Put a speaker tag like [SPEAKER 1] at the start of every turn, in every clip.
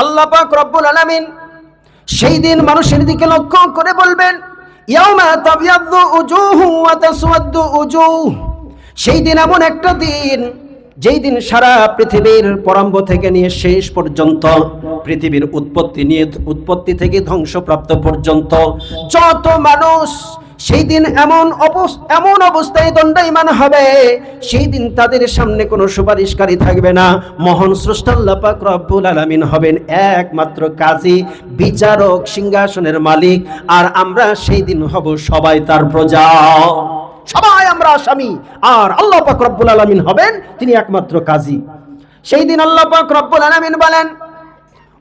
[SPEAKER 1] আল্লাহ পাক রব্বুল আলামিন সেই দিন মানুষের দিকে লক্ষ্য করে বলবেন, ইয়াউমা তাবিয়াদ্দু উজুহু ওয়া তাসওয়াদ্দু উজুহ। সেই দিন এমন একটা দিন, যেই দিন সারা পৃথিবীর প্রারম্ভ থেকে নিয়ে শেষ পর্যন্ত, পৃথিবীর উৎপত্তি থেকে ধ্বংসপ্রাপ্ত পর্যন্ত যত মানুষ, সেই দিন এমন অবস্থায় দণ্ডায়মান হবে, সেই দিন তাদের সামনে কোনো সুপারিশকারী থাকবে না। মহান স্রষ্টা আল্লাহ পাক রব্বুল আলামিন হবেন একমাত্র কাজী, বিচারক, সিংহাসনের মালিক, আর আমরা সেই দিন হব সবাই তার প্রজা, সবাই আমরা আসামি, আর আল্লাহ পাক রব্বুল আলামিন হবেন তিনি একমাত্র কাজী। সেই দিন আল্লাহ পাক রব্বুল আলামিন বলেন,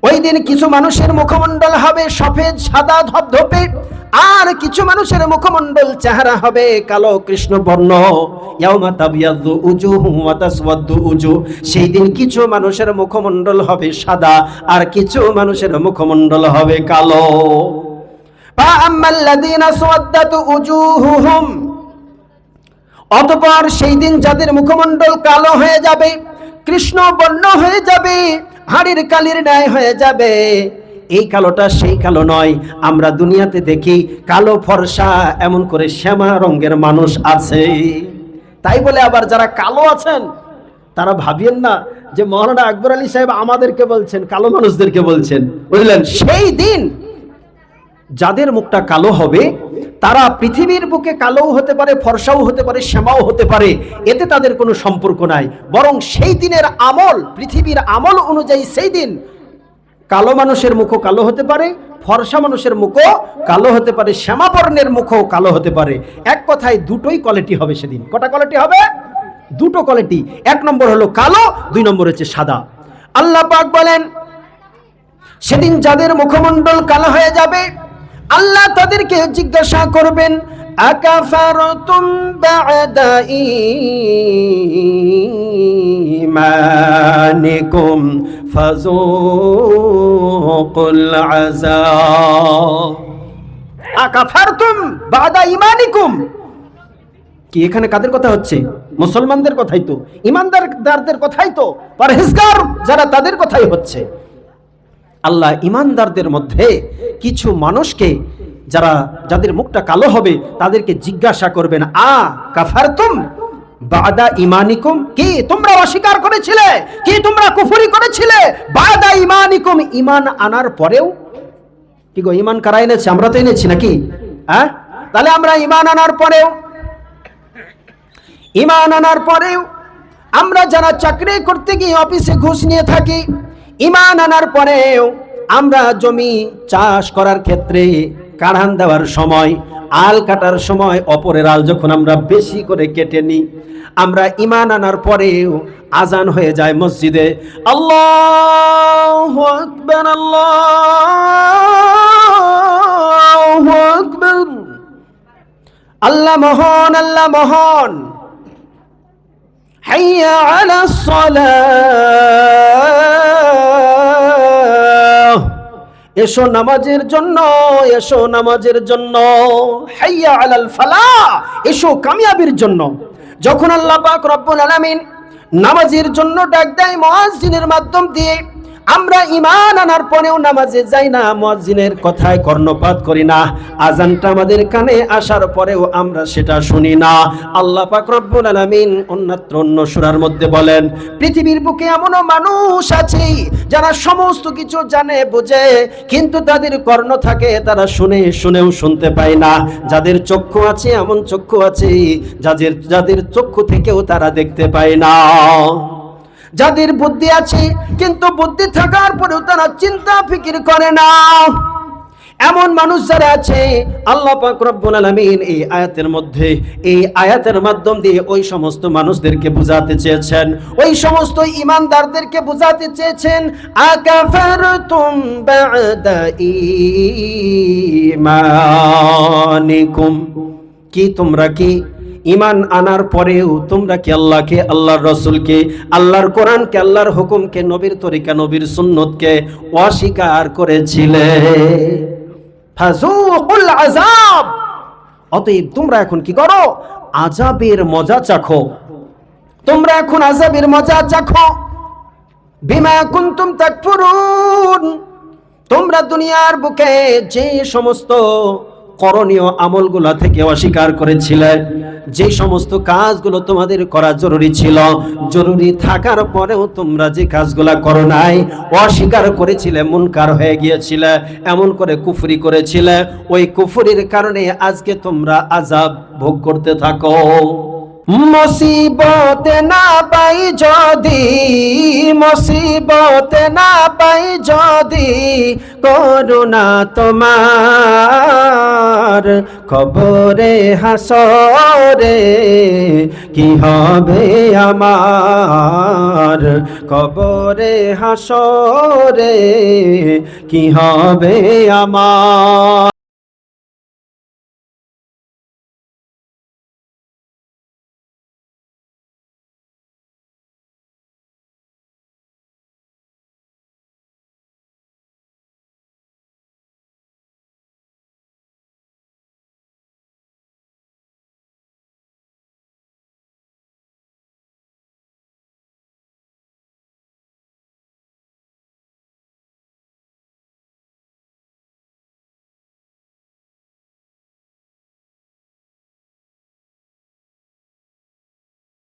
[SPEAKER 1] ওই দিন কিছু মানুষের মুখমণ্ডল হবে সফেদ সাদা ধবধবে, আর কিছু মানুষের মুখমণ্ডল চেহারা হবে কালো কৃষ্ণ বর্ণ। ইয়াউমা তাবিয়াদ্দু উজুহু ওয়া তাসওয়াদ্দু উজুহ। সেই দিন কিছু মানুষের মুখমণ্ডল হবে সাদা, আর কিছু মানুষের মুখমণ্ডল হবে কালো। ফাআম্মাল্লাযীনা সাওয়াদ্দাত উজুহুহুম, অতঃপর সেই দিন যাদের মুখমণ্ডল কালো হয়ে যাবে, কৃষ্ণ বর্ণ হয়ে যাবে, হাড়ির কালির ন্যায় হয়ে যাবে, এই কালোটা সেই কালো নয়। আমরা দুনিয়াতে দেখি কালো ফর্সা এমন করে শ্যামা রঙের মানুষ আছে, তাই বলে আবার যারা কালো আছেন তারা ভাবিয়েন না যে মাওলানা আকবর আলী সাহেব আমাদেরকে বলছেন, কালো মানুষদেরকে বলছেন, বুঝলেন? সেই দিন যাদের মুখটা কালো হবে তারা পৃথিবীর বুকে কালোও হতে পারে, ফর্সাও হতে পারে, শ্যামাও হতে পারে, এতে তাদের কোনো সম্পর্ক নাই। বরং সেই দিনের আমল, পৃথিবীর আমল অনুযায়ী সেই দিন কালো মানুষের মুখও কালো হতে পারে, ফর্সা মানুষের মুখও কালো হতে পারে, শ্যামাবর্ণের মুখও কালো হতে পারে। এক কথায় দুটোই কোয়ালিটি হবে সেদিন। কটা কোয়ালিটি হবে? দুটো কোয়ালিটি। এক নম্বর হলো কালো, দুই নম্বর হচ্ছে সাদা। আল্লাহ পাক বলেন, সেদিন যাদের মুখমণ্ডল কালো হয়ে যাবে, আল্লাহ তাদেরকে জিজ্ঞাসা করবেন, আকাফারতুম বা'দা ঈমানিকুম ফাযুকুল আযাব। আকাফারতুম বা'দা ঈমানিকুম, কি এখানে কাদের কথা হচ্ছে? মুসলমানদের কথাই তো, ঈমানদারদের কথাই তো, পরহেজগার যারা তাদের কথাই হচ্ছে। আল্লাহ ঈমানদারদের মধ্যে কিছু মানুষকে, যাদের মুখটা কালো হবে, তাদেরকে জিজ্ঞাসা করবেন, কাফারতুম বাদা ঈমানিকুম, কি তোমরা অস্বীকার করেছিলে, কি তোমরা কুফরি করেছিলে বাদা ঈমানিকুম, ঈমান আনার পরেও? কি গো, ঈমান কারা এনেছে? আমরা তো এনেছি নাকি? তাহলে আমরা ঈমান আনার পরেও আমরা যারা চাকরি করতে গিয়ে অফিসে ঘুষ নিয়ে থাকি, ঈমান আনার পরেও আমরা জমি চাষ করার ক্ষেত্রে কাড়ান দেওয়ার সময়, আল কাটার সময় অপরের আল যখন আমরা বেশি করে কেটে নিই, আমরা ঈমান আনার পরেও আজান হয়ে যায় মসজিদে, আল্লাহু আকবার, আল্লাহু আকবার, আল্লাহ মহান, আল্লাহ মহান, হাইয়া আলাস সালাহ, এসো নামাজের জন্য, এসো নামাজের জন্য, হাইয়া আলাল ফালাহ, এসো কামিয়াবির জন্য। যখন আল্লাহ পাক রব্বুল আলামিন নামাজের জন্য ডাক দেয় মুয়াজ্জিনের মাধ্যম দিয়ে, আমরা ঈমান আনার পরেও নামাজে যাই না, মুয়াজ্জিনের কথায় কর্ণপাত করি না, আজানটা আমাদের কানে আসার পরেও আমরা সেটা শুনি না। আল্লাহ পাক রব্বুল আলামিন অন্য সূরার মধ্যে বলেন, পৃথিবীর বুকে এমনও মানুষ আছে যারা সমস্ত কিছু জানে বোঝে, কিন্তু তাদের কর্ণ থাকে, তারা শুনেও শুনতে পায় না। যাদের চক্ষু আছে, এমন চক্ষু আছে যাদের চক্ষু থেকেও তারা দেখতে পায় না। যাদের বুদ্ধি আছে, কিন্তু বুদ্ধি থাকার পরেও তারা চিন্তা ফিকির করে না। এমন মানুষ যারা আছে, আল্লাহ পাক রব্বুল আলামিন এই আয়াতের মাধ্যম দিয়ে ওই সমস্ত মানুষদেরকে বুঝাতে চেয়েছেন, ওই সমস্ত ঈমানদারদেরকে বুঝাতে চেয়েছেন, আকাফারতুম বা'দা ঈমানিকুম, কি তোমরা কি ঈমান আনার পরেও তোমরা কি আল্লাহকে, আল্লাহর রাসূলকে, আল্লাহর কোরআনকে, আল্লাহর হুকুমকে, নবীর তরিকা, নবীর সুন্নতকে অস্বীকার করেছিলে? ফাযুকুল আযাব, অতএব তোমরা এখন কি করো? আযাবের মজা চাখো। তোমরা এখন আযাবের মজা চাখো। বিমা কুনতুম তাকফুরুন, তোমরা দুনিয়ার বুকে যে সমস্ত করণীয় আমলগুলা থেকে অস্বীকার করেছিলে, যে সমস্ত কাজগুলো তোমাদের করা জরুরি ছিল, জরুরি থাকার পরেও তোমরা যে কাজগুলা করো নাই, অস্বীকার করেছিলে, মুনকার হয়ে গিয়েছিলে, এমন করে কুফরি করেছিলে, ওই কুফরির কারণে আজকে তোমরা আযাব ভোগ করতে থাকো। মুসিবতে না পাই যদি, মুসিবতে না পাই যদি, করুণা তোমার কবরে হাসরে কি হবে আমার, কবরে হাসরে কি হবে আমার।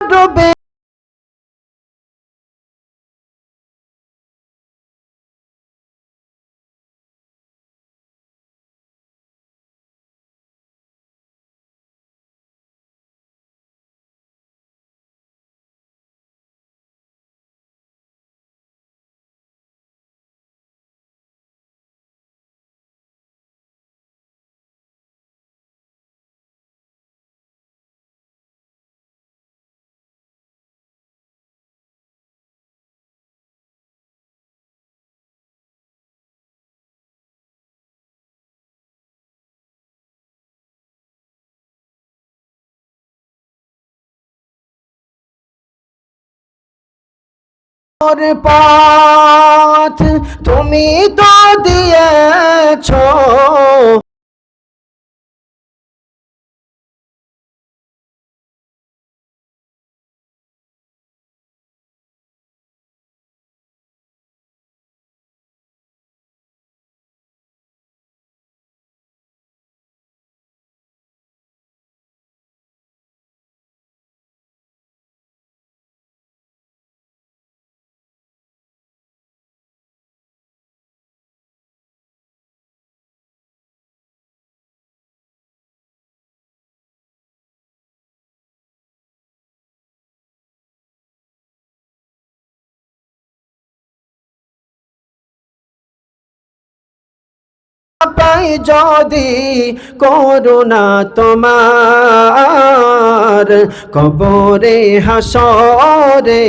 [SPEAKER 1] ডুবে পথ তুমি তো দিয়েছো, পাই যদি করুণা তোমার কবরে হাসরে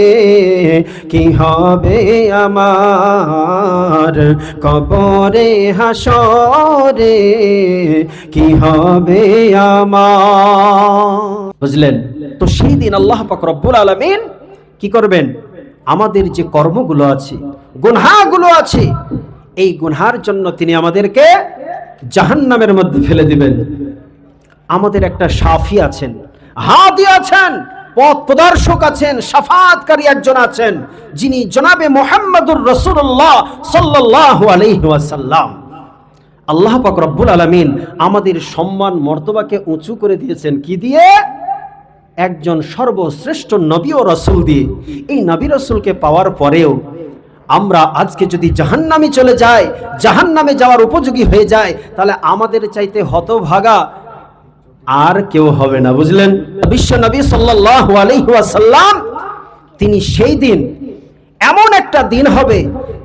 [SPEAKER 1] কি হবে আমার, কবরে হাসরে কি হবে আমার। বুঝলেন? তো সেই দিন আল্লাহ পাক রব্বুল আলামিন কি করবেন? আমাদের যে কর্মগুলো আছে, গুনাহগুলো আছে, এই গুনহার জন্য তিনি আমাদেরকে জাহান্নামের মধ্যে ফেলে দিবেন। আমাদের একটা শাফি আছেন, হাদি আছেন, পথ প্রদর্শক আছেন, শাফাআতকারী একজন আছেন, যিনি জনাবে মুহাম্মদুর রাসূলুল্লাহ সাল্লাল্লাহু আলাইহি ওয়াসাল্লাম। আল্লাহ পাক রব্বুল আলামিন আমাদের সম্মান মর্তবাকে উঁচু করে দিয়েছেন কি দিয়ে? একজন সর্বশ্রেষ্ঠ নবী ও রাসূল দিয়ে। এই নবী রাসূলকে পাওয়ার পরেও আমরা আজকে যদি জাহান্নামে চলে যাই, জাহান্নামে যাওয়ার উপযোগী হয়ে যায়, তাহলে আমাদের চাইতে হতভাগা আর কেউ হবে না। বুঝলেন? বিশ্ব নবী সাল্লাল্লাহু আলাইহি ওয়াসাল্লাম তিনি সেই দিন, এমন একটা দিন হবে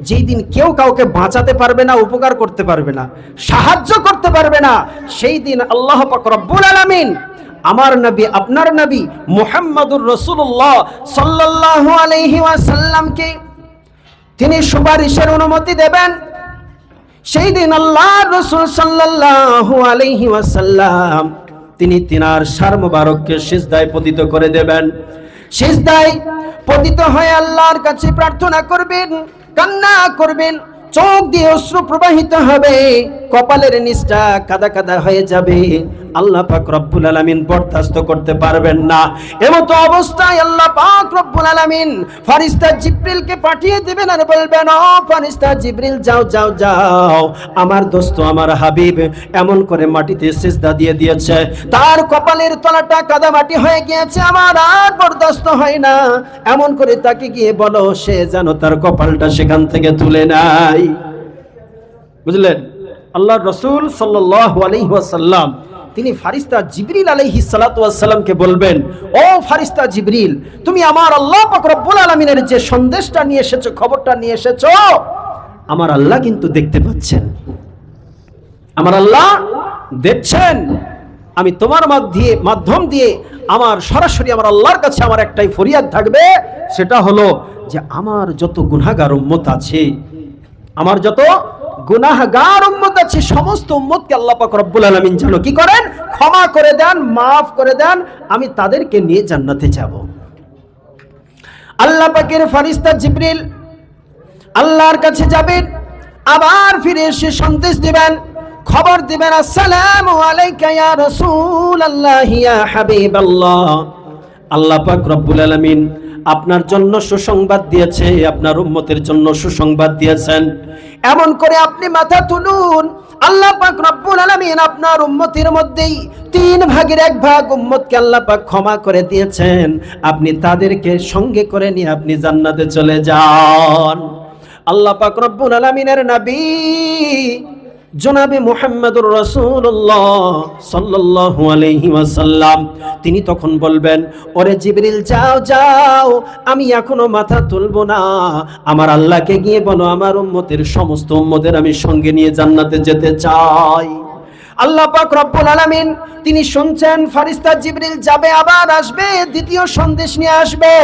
[SPEAKER 1] যেই দিন কেউ কাউকে বাঁচাতে পারবে না, উপকার করতে পারবে না, সাহায্য করতে পারবে না। সেই দিন আল্লাহ পাক রব্বুল আলামিন আমার নবী, আপনার নবী মুহাম্মদুর রাসূলুল্লাহ সাল্লাল্লাহু আলাইহি ওয়াসাল্লামকে তিনি সুপারিশের অনুমতি দেবেন। সেই দিন আল্লাহর রাসূল সাল্লাল্লাহু আলাইহি ওয়াসাল্লাম তিনি তিনার সার মুবারককে সিজদায় পতিত করে দেবেন। সিজদায় পতিত হয়ে আল্লাহর কাছে প্রার্থনা করবেন, কান্না করবেন, চোখ দিয়ে অশ্রু প্রবাহিত হবে। কপালের নিচটা কাদা কাদা হয়ে যাবে, আল্লাহ পাক রব্বুল আলামিন বরদাস্ত করতে পারবেন না। এমতো অবস্থায় আল্লাহ পাক রব্বুল আলামিন ফেরেশতা জিবরিলকে পাঠিয়ে দিবেন আর বলবেন, ও ফেরেশতা জিবরিল যাও যাও যাও, আমার দোস্ত আমার হাবিব এমন করে মাটিতে সিজদা দিয়ে দিয়েছে, তার কপালের তলাটা কাদা মাটি হয়ে গিয়েছে, আমার আর বরদাস্ত হয় না, এমন করে তাকে গিয়ে বলো সে যেন তার কপালটা সেখান থেকে তুলে নেয়। বুঝলেন? আল্লাহর রাসূল সাল্লাল্লাহু আলাইহি ওয়াসাল্লাম তিনি ফেরেশতা জিবরিল আলাইহিস সালাতু ওয়াস সালামকে বলবেন, ও ফেরেশতা জিবরিল, তুমি আমার আল্লাহ পাক রব্বুল আলামিনের যে সন্দেশটা নিয়ে এসেছো, খবরটা নিয়ে এসেছো, আমার আল্লাহ কিন্তু দেখতে পাচ্ছেন, আমার আল্লাহ দেখছেন। আমি তোমার মাধ্যম দিয়ে আমার সরাসরি আমার আল্লাহর কাছে আমার একটাই ফরিয়াদ থাকবে, সেটা হলো যে আমার যত গুনাহগার উম্মত আছে, আমার যত গুনাহগার উম্মত আছে, সমস্ত উম্মতকে আল্লাহ পাক রব্বুল আলামিন যেন কি করেন, ক্ষমা করে দেন, মাফ করে দেন, আমি তাদেরকে নিয়ে জান্নাতে যাব। আল্লাহ পাকের ফেরেশতা জিবরিল আল্লাহর কাছে যাবেন, আবার ফিরে এসে সন্দেশ দিবেন, খবর দিবেন, আসসালামু আলাইকা ইয়া রাসূলুল্লাহ ইয়া হাবিবাল্লাহ, আল্লাহ পাক রব্বুল আলামিন আপনার জন্য সুসংবাদ দিয়েছে, আপনার উম্মতের জন্য সুসংবাদ দিয়েছেন, এমন করে আপনি মাথা তুলুন। আল্লাহ পাক রব্বুল আলামিন আপনার উম্মতের মধ্যেই 3 ভাগের 1 ভাগ উম্মতকে আল্লাহ পাক ক্ষমা করে দিয়েছেন, আপনি তাদেরকে সঙ্গে করে নিয়ে আপনি জান্নাতে চলে যান। আল্লাহ পাক রব্বুল আলামিনের নবী জনাবে মুহাম্মদুর রাসূলুল্লাহ সাল্লাল্লাহু আলাইহি ওয়াসাল্লাম তিনি তখন বলবেন, ওরে জিবরিল যাও যাও, আমি এখনো মাথা তুলবো না, আমার আল্লাহকে গিয়ে বলো আমার উম্মতের সমস্ত উম্মতের আমি সঙ্গে নিয়ে জান্নাতে যেতে চাই। আল্লাহ পাক রব্বুল আলামিন তিনি শুনছেন ফেরেশতা জিবরিল যাবে, আবার আসবে, দ্বিতীয় সন্দেশ নিয়ে আসবে।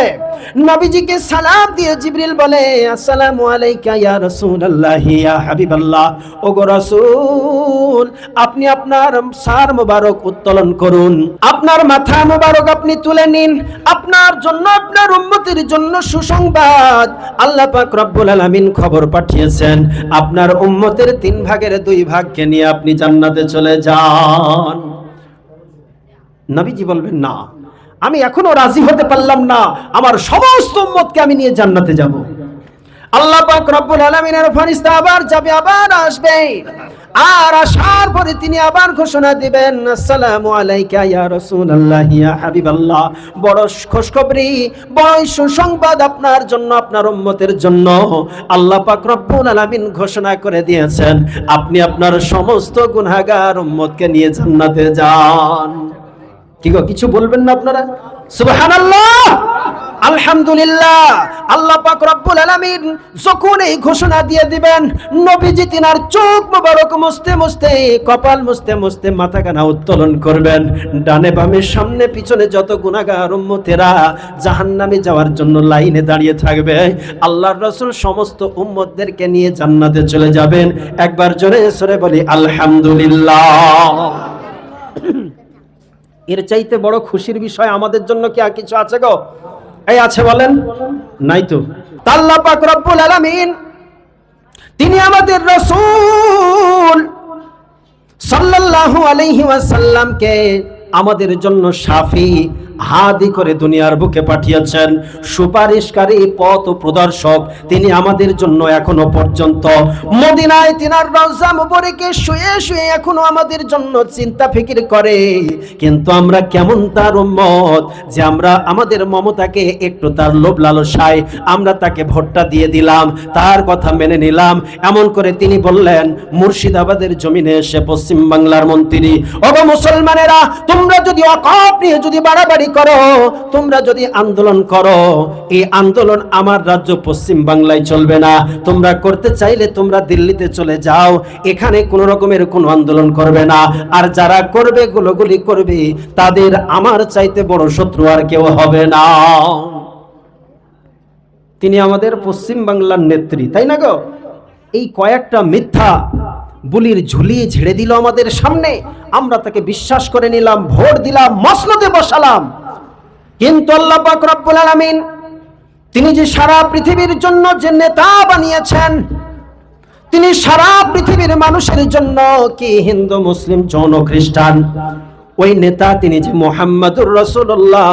[SPEAKER 1] নবীজিকে সালাম দিয়ে জিবরিল বলে, আসসালামু আলাইকা ইয়া রাসূলুল্লাহ ইয়া হাবিবাল্লাহ, ওগো রাসূল আপনি আপনার সার মোবারক উত্তোলন করুন, আপনার মাথা মোবারক আপনি তুলে নিন, আপনার জন্য আপনার উম্মতের জন্য সুসংবাদ, আল্লাহ পাক রব্বুল আলামিন খবর পাঠিয়েছেন, আপনার উম্মতের 3 ভাগের 2 ভাগকে নিয়ে আপনি জান্নাতে চলে যান। নবীজি বলবেন, না আমি এখনো রাজি হতে পারলাম না, আমার সমস্ত উম্মতকে আমি নিয়ে জান্নাতে যাব। আল্লাহ পাক রব্বুল আলামিনের ফেরেশতা আবার যাবে, আবার আসবে, আর আসার পরে তিনি আবার ঘোষণা দিবেন, আসসালামু আলাইকা ইয়া রাসূলুল্লাহ ইয়া হাবিবাল্লাহ, বড় খুশখবরি, বড় সুসংবাদ আপনার জন্য, আপনার উম্মতের জন্য, আল্লাহ পাক রব্বুল আলামিন ঘোষণা করে দিয়েছেন, আপনি আপনার সমস্ত গুনাহগার উম্মতকে নিয়ে জান্নাতে যান। কি গো, কিছু বলবেন না আপনারা? সুবহানাল্লাহ, আলহামদুলিল্লাহ। আল্লাহ পাক রব্বুল আলামিন যখন এই ঘোষণা দিয়ে দিবেন, নবীজি তিনার চোখ মোবারক মুছতে মুছতে, কপাল মুছতে মুছতে মাথাখানা উত্তোলন করবেন, ডানে বামে সামনে পিছনে যত গুনাহগার উম্মতেরা জাহান্নামে যাওয়ার জন্য লাইনে দাঁড়িয়ে থাকবে, আল্লাহর রাসূল সমস্ত উম্মতদেরকে নিয়ে জান্নাতে চলে যাবেন। একবার জোরে সরে বলি আলহামদুলিল্লাহ। এর চাইতে বড় খুশির বিষয় আমাদের জন্য কি আর কিছু আছে গো? এই আছে বলেন? নাই তো। আল্লাহ পাক রব্বুল আলামিন তিনি আমাদের রাসূল সাল্লাল্লাহু আলাইহি ওয়াসাল্লামকে আমাদের জন্য শাফি হাদি করে দুনিয়ার বুকে পাঠিয়েছেন, সুপারিশকারী পথ প্রদর্শক তিনি আমাদের জন্য এখনো পর্যন্ত মদিনায় তিনার রওজা মুবারকে শুয়ে শুয়ে এখনো আমাদের জন্য চিন্তা ফিকির করে। কিন্তু আমরা কেমন তার উম্মত যে আমরা আমাদের মমতাকে একটু তার লোভ লালসায় আমরা তাকে ভোটটা দিয়ে দিলাম, তার কথা মেনে নিলাম। এমন করে তিনি বললেন মুর্শিদাবাদের জমিনে এসে, পশ্চিম বাংলার মন্ত্রী, ওগো মুসলমানেরা, তোমরা যদি ওয়াকফ নিয়ে যদি বাড়াবাড়ি করো, তোমরা যদি আন্দোলন করো, এই আন্দোলন আমার রাজ্য পশ্চিম বাংলায় চলবে না, তোমরা করতে চাইলে তোমরা দিল্লিতে চলে যাও, এখানে কোনো রকমের কোনো আন্দোলন করবে না, আর যারা করবে গুলোগুলি করবে তাদের আমার চাইতে বড় শত্রু আর কেউ হবে না। তিনি আমাদের পশ্চিম বাংলার নেত্রী, তাই না গো? এই কয়েকটা মিথ্যা বুলির ঝুলি ঝেড়ে দিল আমাদের সামনে, আমরা তাকে বিশ্বাস করে নিলাম, ভোট দিলাম, মসনদে বসালাম। কিন্তু আল্লাহ পাক রব্বুল আলামিন তিনি যে সারা পৃথিবীর জন্য যে নেতা বানিয়েছেন, তিনি সারা পৃথিবীর মানুষের জন্য কি হিন্দু মুসলিম জৈন খ্রিস্টান ওই নেতা তিনি যে মুহাম্মাদুর রাসূলুল্লাহ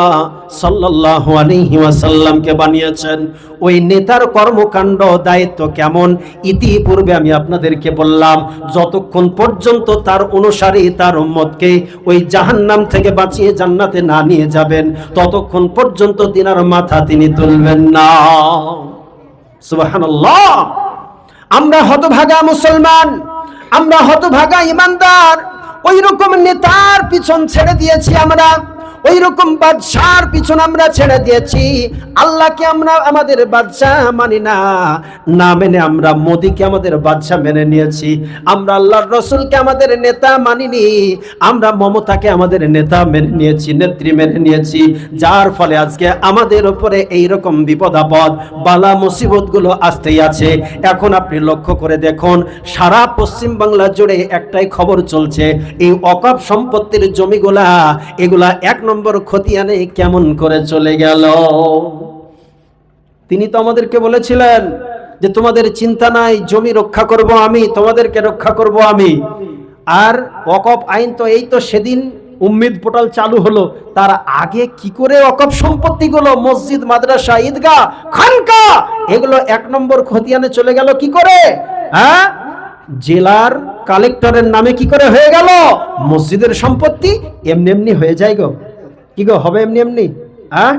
[SPEAKER 1] সাল্লাল্লাহু আলাইহি ওয়াসাল্লামকে বানিয়েছেন, ওই নেতার কর্মকাণ্ড দায়িত্ব কেমন ইতিপূর্বে আমি আপনাদেরকে বললাম। যতক্ষণ পর্যন্ত তার অনুসারী তার উম্মতকে ওই জাহান্নাম থেকে বাঁচিয়ে জান্নাতে না নিয়ে যাবেন, ততক্ষণ পর্যন্ত তিনার মাথা তিনি তুলবেন না। সুবহানাল্লাহ। আমরা হতভাগা মুসলমান, আমরা হতভাগা ইমানদার, ওই রকম নেতার পিছন ছেড়ে দিয়েছি আমরা, ওই রকম বাদশার পিছন আমরা ছেড়ে দিয়েছি। আল্লাহকে আমরা আমাদের বাদশা মানি না, না মেনে আমরা মোদিকে আমাদের বাদশা মেনে নিয়েছি। আমরা আল্লাহর রসুলকে আমাদের নেতা মানিনি, আমরা মমতাকে আমাদের নেতা মেনে নিয়েছি, নেত্রী মেনে নিয়েছি। যার ফলে আজকে আমাদের উপরে এই রকম বিপদ আপদ বালা মুসিবত গুলো আসতেই আছে। এখন আপনি লক্ষ্য করে দেখুন, সারা পশ্চিম বাংলা জুড়ে একটাই খবর চলছে, এই ওয়াকফ সম্পত্তির জমিগুলা এগুলা এক নম্বর খতিয়ানে কেমন করে চলে গেল। তিনি তো আমাদেরকে বলেছিলেন যে তোমাদের চিন্তা নাই, জমি রক্ষা করব আমি, তোমাদেরকে রক্ষা করব আমি। আর ওয়াকফ আইন তো এই তো সেদিন উম্মিদ পোর্টাল চালু হলো, তার আগে কি করে ওয়াকফ সম্পত্তিগুলো মসজিদ, মাদ্রাসা, ঈদগাহ, খানকা এগুলো এক নম্বর খতিয়ানে চলে গেল কি করে? হ্যাঁ, জেলার কালেক্টরের নামে কি করে হয়ে গেল? মসজিদের সম্পত্তি এমনি এমনি হয়ে যায় গো, কি গো হবে এমনি এমনি? হ্যাঁ,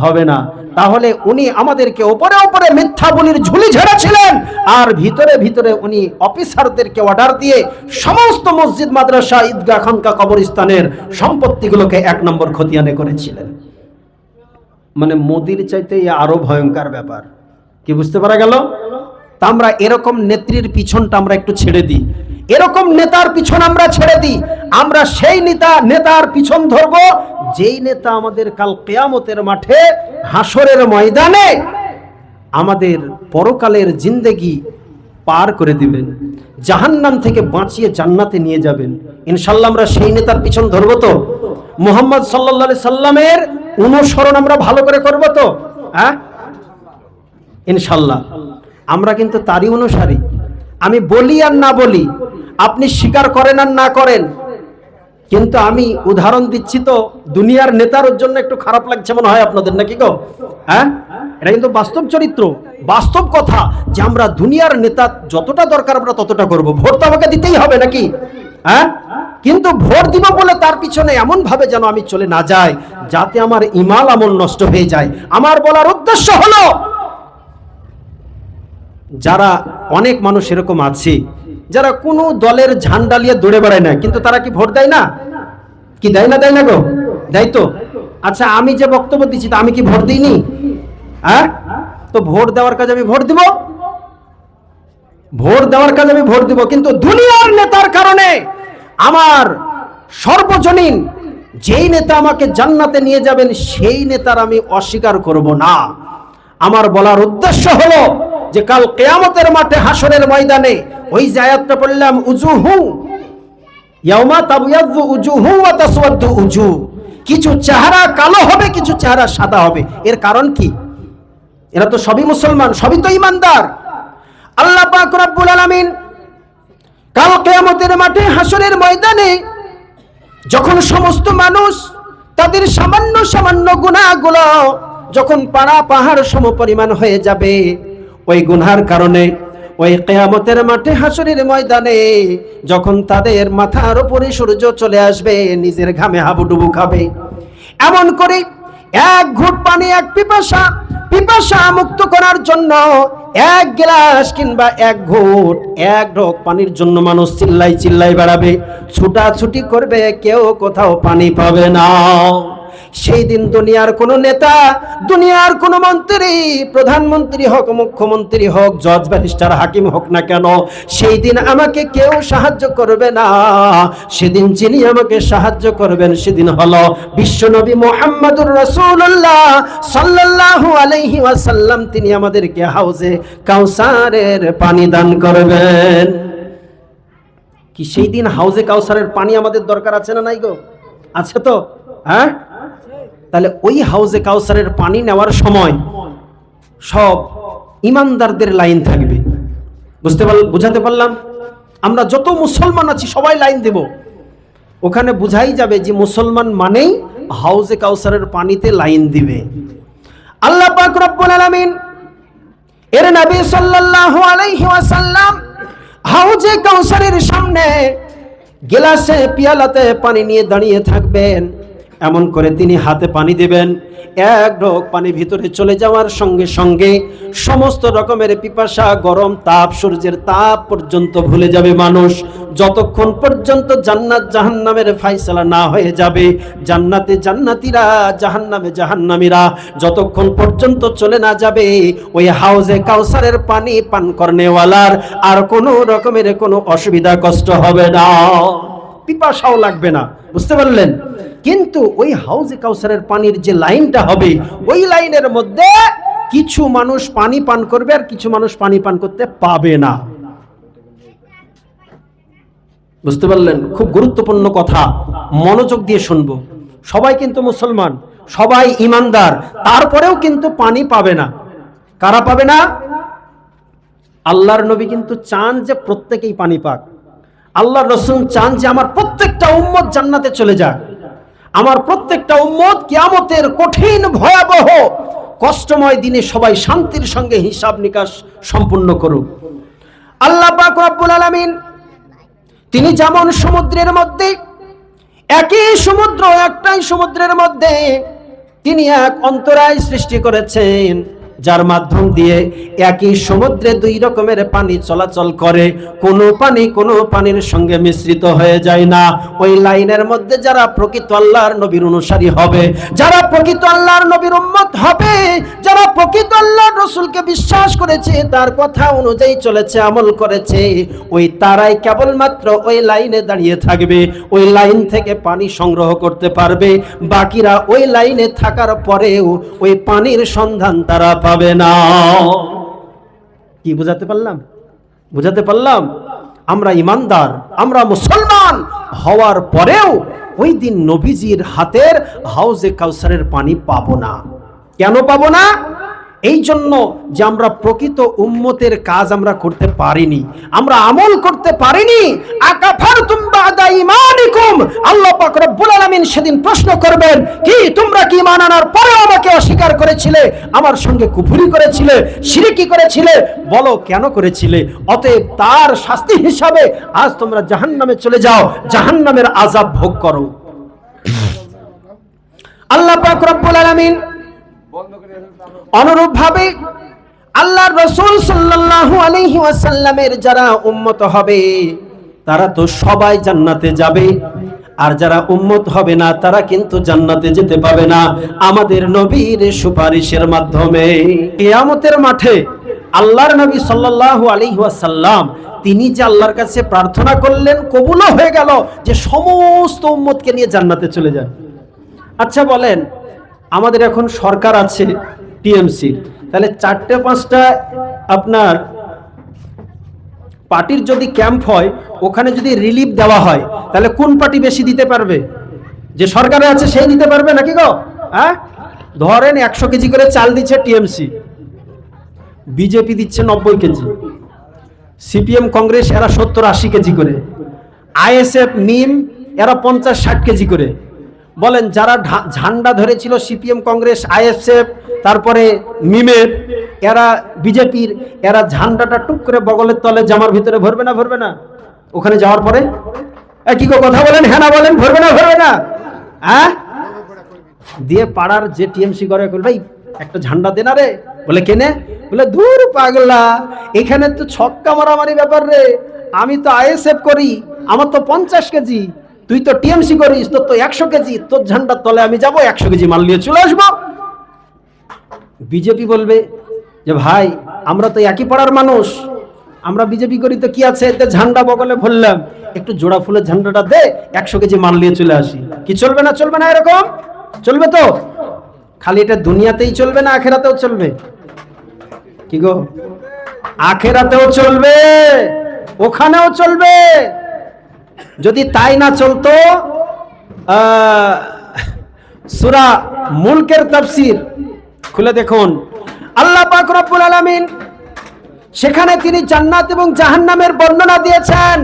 [SPEAKER 1] হবে না। তাহলে উনি আমাদেরকে উপরে উপরে মিথ্যা বলির ঝুলি ঝেড়েছিলেন, আর ভিতরে ভিতরে উনি অফিসারদেরকে অর্ডার দিয়ে সমস্ত মসজিদ, মাদ্রাসা, ঈদগাহ, খানকা, কবরস্থানের সম্পত্তিগুলোকে এক নম্বর খতিয়ানে করেছিলেন। মানে মোদির চাইতে আরো ভয়ঙ্কর ব্যাপার, কি বুঝতে পারা গেল? তা আমরা এরকম নেত্রীর পিছনটা আমরা একটু ছেড়ে দিই, এরকম নেতার পিছন আমরা ছেড়ে দিই। আমরা সেই নেতার পিছন ধরবো যেই নেতা আমাদের কাল কিয়ামতের মাঠে, হাসরের ময়দানে আমাদের পরকালের জিন্দেগি পার করে দিবেন, জাহান্নাম থেকে বাঁচিয়ে জান্নাতে নিয়ে যাবেন। ইনশাআল্লাহ আমরা সেই নেতার পিছন ধরবো তো? মুহাম্মদ সাল্লাল্লাহু আলাইহি সাল্লামের অনুসরণ আমরা ভালো করে করব তো? হ্যাঁ, ইনশাআল্লাহ। আমরা কিন্তু তারই অনুসারী। আমি বলি আর না বলি, আপনি স্বীকার করেন আর না করেন, কিন্তু আমি উদাহরণ দিচ্ছি তো, দুনিয়ার নেতার জন্য একটু খারাপ লাগছে মনে হয় আপনাদের, নাকি গো? হ্যাঁ, এটা কিন্তু বাস্তব চরিত্র, বাস্তব কথা যে আমরা দুনিয়ার নেতা যতটা দরকার আমরা ততটা করব। ভোট তো আমাকে দিতেই হবে নাকি? হ্যাঁ, কিন্তু ভোট দিব বলে তার পিছনে এমন ভাবে যেন আমি চলে না যাই যাতে আমার ইমান আমল নষ্ট হয়ে যায়। আমার বলার উদ্দেশ্য হলো, যারা অনেক মানুষ এরকম আছে যারা কোনো দলের ঝান্ডা নিয়ে দৌড়ে বেড়ায় না, কিন্তু তারা কি ভোট দেয় না? কি দেয় না? দেয় না গো, দেয় তো। আচ্ছা, আমি যে বক্তব্য দিচ্ছি তা আমি কি ভোট দিইনি? হ্যাঁ, তো ভোট দেওয়ার কাজে আমি ভোট দিব, ভোট দেওয়ার কাজে আমি ভোট দিব, কিন্তু দুনিয়ার নেতার কারণে আমার সর্বজনীন যেই নেতা আমাকে জান্নাতে নিয়ে যাবেন সেই নেতার আমি অস্বীকার করব না। আমার বলার উদ্দেশ্য হলো যে কাল কিয়ামতের মাঠে, হাসরের ময়দানে ওই যে আয়াতটা পড়লাম, উজুহু ইয়াউমা তাবিয়াযু উজুহু ওয়া তাসওয়াদ্দু উজু, কিছু চেহারা কালো হবে, কিছু চেহারা সাদা হবে। এর কারণ কি? এরা তো সবই মুসলমান, সবই তো ইমানদার। আল্লাহ পাক রব্বুল আলামিন কাল কিয়ামতের মাঠে, হাসরের ময়দানে যখন সমস্ত মানুষ তাদের সামান্য সামান্য গুনাহগুলো যখন পাহাড় সমপরিমাণ হয়ে যাবে, ওই গুনার কারণে ওই কিয়ামতের মাঠে, হাসরের ময়দানে যখন তাদের মাথার উপরে সূর্য চলে আসবে, নিজের ঘামে হাবুডুবু খাবে, এমন করে এক ঘুট পানি, এক পিপাসা মুক্ত করার জন্য এক গ্লাস কিংবা এক ঘুট, এক ঢোক পানির জন্য মানুষ চিল্লাই বেড়াবে, ছুটাছুটি করবে, কেউ কোথাও পানি পাবে না। সেই দিন দুনিয়ার কোন নেতা, দুনিয়ার কোন মন্ত্রী, প্রধানমন্ত্রী হোক, মুখ্যমন্ত্রী হোক, জজ, ব্যারিস্টার, হাকিম হোক না কেন, সেই দিন আমাকে কেউ সাহায্য করবে না। সেদিন যিনি আমাকে সাহায্য করবেন সেদিন হলো বিশ্বনবী মুহাম্মদুর রাসূলুল্লাহ সাল্লাল্লাহু আলাইহি ওয়াসাল্লাম। তিনি আমাদেরকে হাউজে কাউসারের পানি দান করবেন। কি সেই দিন হাউজে কাউসারের পানি আমাদের দরকার আছে না নাই গো? আছে তো? হ্যাঁ, তাহলে ওই হাউজে কাউসারের পানি নেওয়ার সময় সব ইমানদারদের লাইন থাকবে, বুঝাতে পারলাম? আমরা যত মুসলমান আছি সবাই লাইন দেব, ওখানে বুঝাই যাবে যে মুসলমান মানেই হাউজে কাউসারের পানিতে লাইন দিবে। আল্লাহ পাক রব্বুল আলামিন এর নবী সাল্লাল্লাহু আলাইহি ওয়াসাল্লাম হাউজে কাউসারের সামনে গিলাসে পিয়ালাতে পানি নিয়ে দাঁড়িয়ে থাকবেন, এমন করে তিনি হাতে পানি দিবেন। এক ঢোক পানি ভিতরে চলে যাওয়ার সঙ্গে সঙ্গে সমস্ত রকমের পিপাসা, গরম তাপ, সূর্যের তাপ পর্যন্ত ভুলে যাবে মানুষ। যতক্ষণ পর্যন্ত জান্নাত জাহান্নামের ফায়সালা না হয়ে যাবে, জান্নাতে জান্নাতীরা, জাহান্নামে জাহান্নামীরা যতক্ষণ পর্যন্ত চলে না যাবে, ওই হাউজে কাউসারের পানি পান করনেওয়ালার আর কোনো রকমের কোনো অসুবিধা কষ্ট হবে না, পিপাসাও লাগবে না। বুঝতে পারলেন? কিন্তু ওই হাউজে কাউসারের পানির যে লাইনটা হবে, ওই লাইনের মধ্যে কিছু মানুষ পানি পান করবে আর কিছু মানুষ পানি পান করতে পাবে না। বুঝতে পারলেন? খুব গুরুত্বপূর্ণ কথা, মনোযোগ দিয়ে শুনবো। সবাই কিন্তু মুসলমান, সবাই ইমানদার, তারপরেও কিন্তু পানি পাবে না। কারা পাবে না? আল্লাহর নবী কিন্তু চান যে প্রত্যেকেই পানি পাক। আল্লাহর রাসূল চান যে আমার প্রত্যেকটা উম্মত জান্নাতে চলে যাক, আমার প্রত্যেকটা উম্মত কিয়ামতের কঠিন ভয়াবহ কষ্টময় দিনে সবাই শান্তির সঙ্গে হিসাব নিকাশ সম্পূর্ণ করুক। আল্লাহ পাক রব্বুল আলামিন তিনি যেমন সমুদ্রের মধ্যে, একই সমুদ্র, একটাই সমুদ্রের মধ্যে তিনি এক অন্তরায় সৃষ্টি করেছেন, যার মাধ্যম দিয়ে একই সমুদ্রে দুই রকমের পানি চলাচল করে, কোনো পানির সঙ্গে মিশ্রিত হয়ে যায় না। ওই লাইনের মধ্যে যারা প্রকৃত আল্লাহর নবীর অনুসারী হবে, যারা প্রকৃত আল্লাহর নবীর উম্মত হবে, যারা প্রকৃত আল্লাহর রাসূলকে বিশ্বাস করেছে, তার কথা অনুযায়ী চলেছে, আমল করেছে, ওই তারাই কেবলমাত্র ওই লাইনে দাঁড়িয়ে থাকবে, ওই লাইন থেকে পানি সংগ্রহ করতে পারবে। বাকিরা ওই লাইনে থাকার পরেও ওই পানির সন্ধান তারা পাবে না। কি বুঝাতে পারলাম? বুঝাতে পারলাম? আমরা ইমানদার, আমরা মুসলমান হওয়ার পরেও ওই দিন নবীজির হাতের হাউজে কাউসারের পানি পাবো না। কেন পাবো না? এই জন্য যে আমরা প্রকৃত উম্মতের কাজ আমরা করতে পারিনি, আমরা আমল করতে পারিনি। আকাফারতুম বাদা ঈমানিকুম, আল্লাহ পাক রব্বুল আলামিন সেদিন প্রশ্ন করবেন, কি তোমরা কি ঈমান আনার পরেও আমাকে অস্বীকার করেছিলে, আমার সঙ্গে কুফরি করেছিলে, শিরকি করেছিলে? বলো কেন করেছিলে? অতএব তার শাস্তি হিসাবে আজ তোমরা জাহান্নামে চলে যাও, জাহান্নামের আযাব ভোগ করো। আল্লাহ পাক রব্বুল আলামিন অনুরূপভাবে আল্লাহর রাসূল সাল্লাল্লাহু আলাইহি ওয়াসাল্লামের যারা উম্মত হবে তারা তো সবাই জান্নাতে যাবে, আর যারা উম্মত হবে না তারা কিন্তু জান্নাতে যেতে পাবে না আমাদের নবীর সুপারিশের মাধ্যমে। কিয়ামতের মাঠে আল্লাহর নবী সাল্লাল্লাহু আলাইহি ওয়াসাল্লাম তিনি যে আল্লাহর কাছে প্রার্থনা করলেন, কবুলও হয়ে গেল যে সমস্ত উম্মতকে নিয়ে জান্নাতে চলে যায়। আচ্ছা বলেন, আমাদের এখন সরকার আছে টিএমসি, তাহলে 4-5টা আপনার পার্টির যদি ক্যাম্প হয়, ওখানে যদি রিলিফ দেওয়া হয়, তাহলে কোন পার্টি বেশি দিতে পারবে? যে সরকারে আছে সেই দিতে পারবে নাকি গো? হ্যাঁ, ধরেন 100 কেজি করে চাল দিচ্ছে টিএমসি, বিজেপি দিচ্ছে 90 কেজি, সিপিএম কংগ্রেস এরা 70-80 কেজি করে, আইএসএফ মিম এরা 50-60 কেজি করে। বলেন, যারা ঝান্ডা ধরেছিল সিপিএম কংগ্রেস আইএসএফ তারপরে মিমের, এরা বিজেপির, এরা ঝান্ডাটা টুক করে বগলের তলে জামার ভিতরে ভরবে না? ভরবে না? ওখানে যাওয়ার পরে কি কথা বলেন, হ্যাঁ না বলেন, ভরবে না? ভরবে না? হ্যাঁ, দিয়ে পাড়ার যে টিএমসি করে ভাই একটা ঝান্ডা দে না রে, বলে কেনে? বলে দূর পাগলা, এখানে তো ছক্কা মারামারি ব্যাপার রে, আমি তো আইএসএফ করি, আমার তো 50 কেজি, তুই তো টিএমসি করিস, তোর তো 100 কেজি, তোর ঝান্ডার তলে আমি যাবো 100 কেজি মাল নিয়ে চলে আসবো। বিজেপি বলবে যে ভাই আমরা তো একই পাড়ার মানুষ, আমরা বিজেপি করি তো কি আছে, এতে ঝান্ডা বগলে ভরলাম, একটু জোড়া ফুলের ঝান্ডাটা দে, 100 কেজি মাল নিয়ে চলে আসি। কি চলবে না? চলবে না? এরকম চলবে তো? খালি এটা দুনিয়াতেই চলবে না আখেরাতেও চলবে? কি গো, আখেরাতেও চলবে, ওখানেও চলবে। যদি তাই না চলতো, সূরা মুলকের তাফসীর খুলে দেখুন, আল্লাহ পাক রব্বুল আলামিন সেখানে তিনি জান্নাত এবং জাহান্নামের বর্ণনা দিয়েছেন।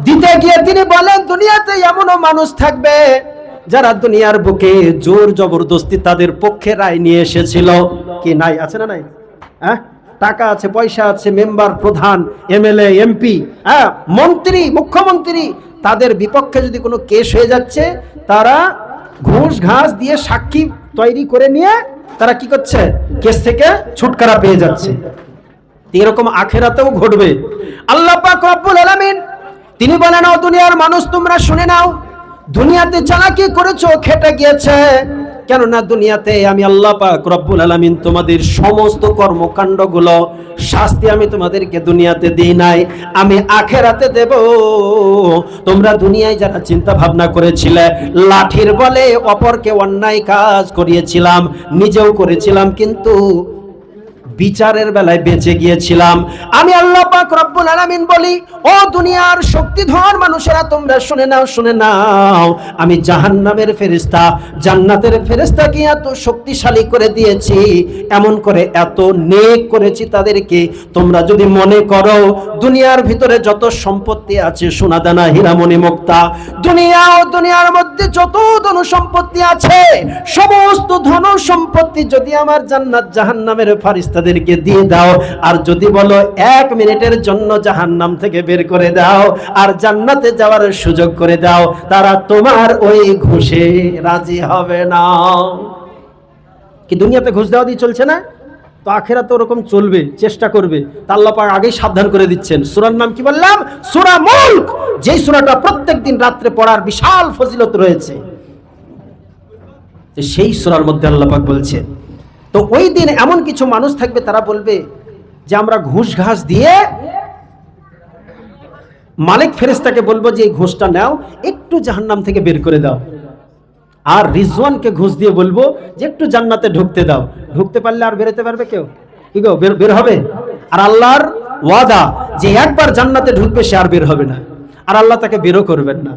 [SPEAKER 1] দিতে গিয়ে তিনি বলেন, দুনিয়াতে এমনও মানুষ থাকবে যারা দুনিয়ার বুকে জোর জবরদস্তি তাদের পক্ষে রায় নিয়ে এসেছিল। কি নাই? আছে না নাই? হ্যাঁ, টাকা আছে, পয়সা আছে, মেম্বার, প্রধান, এমএলএ, এমপি, হ্যাঁ, মন্ত্রী, মুখ্যমন্ত্রী, তাদের বিপক্ষে যদি কোনো কেস হয়ে যাচ্ছে, তারা ঘুষ ঘাস দিয়ে সাক্ষী তৈরি করে নিয়ে তারা কি করছে? কেস থেকে ছুটকারা পেয়ে যাচ্ছে। এরকম আখেরাতেও ঘটবে। আল্লাহ পাক রব্বুল আলামিন তিনি বলেন, ও দুনিয়ার মানুষ, তোমরা শুনে নাও, দুনিয়াতে যারা কি করেছো খেটে গিয়েছে, কেননা দুনিয়াতে আমি আল্লাহ পাক রব্বুল আলামিন তোমাদের সমস্ত কর্মকাণ্ডগুলো শাস্তি আমি তোমাদেরকে দুনিয়াতে দিই নাই, আমি আখেরাতে দেব। তোমরা দুনিয়ায় যারা চিন্তা ভাবনা করেছিলে লাঠির বলে অপরকে অন্যায় কাজ করিয়েছিলাম, নিজেও করেছিলাম, কিন্তু বিচারের বেলায় বেঁচে গিয়েছিলাম। আমি আল্লাহ পাক রব্বুল আলামিন বলি, ও দুনিয়ার শক্তিধর মানুষেরা, তোমরা শুনে নাও, শুনে নাও, আমি জাহান্নামের ফেরেশতা জান্নাতের ফেরেশতাকে এত শক্তিশালী করে দিয়েছি, এমন করে এত নেক করেছি তাদেরকে। তোমরা যদি মনে করো দুনিয়ার ভিতরে যত সম্পত্তি আছে, সোনা দানা হীরা মণি মুক্তা, দুনিয়া ও দুনিয়ার মধ্যে যত ধন সম্পত্তি আছে, সমস্ত ধন সম্পত্তি যদি আমার জান্নাত জাহান্নামের ফেরেশতাদেরকে দিয়ে দাও, আর যদি বলো 1 মিনিটের জন্য জাহান্নাম থেকে বের করে দাও আর জান্নাতে যাওয়ার সুযোগ করে দাও, তারা তোমার ওই ঘুষে রাজি হবে না। কি দুনিয়াতে ঘুষ দেওয়া দিয়ে চলছে না? তো আখেরাতে ওরকম চলবে, চেষ্টা করবে। তা আল্লাহ পাক আগেই সাবধান করে দিচ্ছেন। সূরার নাম কি বললাম? সূরা মুলক, যেই সূরাটা প্রত্যেকদিন রাত্রে পড়ার বিশাল ফজিলত রয়েছে। তো সেই সূরার মধ্যে আল্লাহ পাক বলছেন, তো ওই দিন এমন কিছু মানুষ থাকবে তারা বলবে যে আমরা ঘুষ ঘাস দিয়ে মালিক ফেরেশতাকে বলবো যে এই ঘুষটা নাও, একটু জাহান্নাম থেকে বের করে দাও। আর রিজওয়ানকে ঘুষ দিয়ে বলবো যে একটু জান্নাতে ঢুকতে দাও। ঢুকতে পারলে আর বেরোতে পারবে কেউ? কি গো, বের হবে? আর আল্লাহর ওয়াদা যে একবার জান্নাতে ঢুকবে সে আর বের হবে না, আর আল্লাহ তাকে বেরও করবেন না।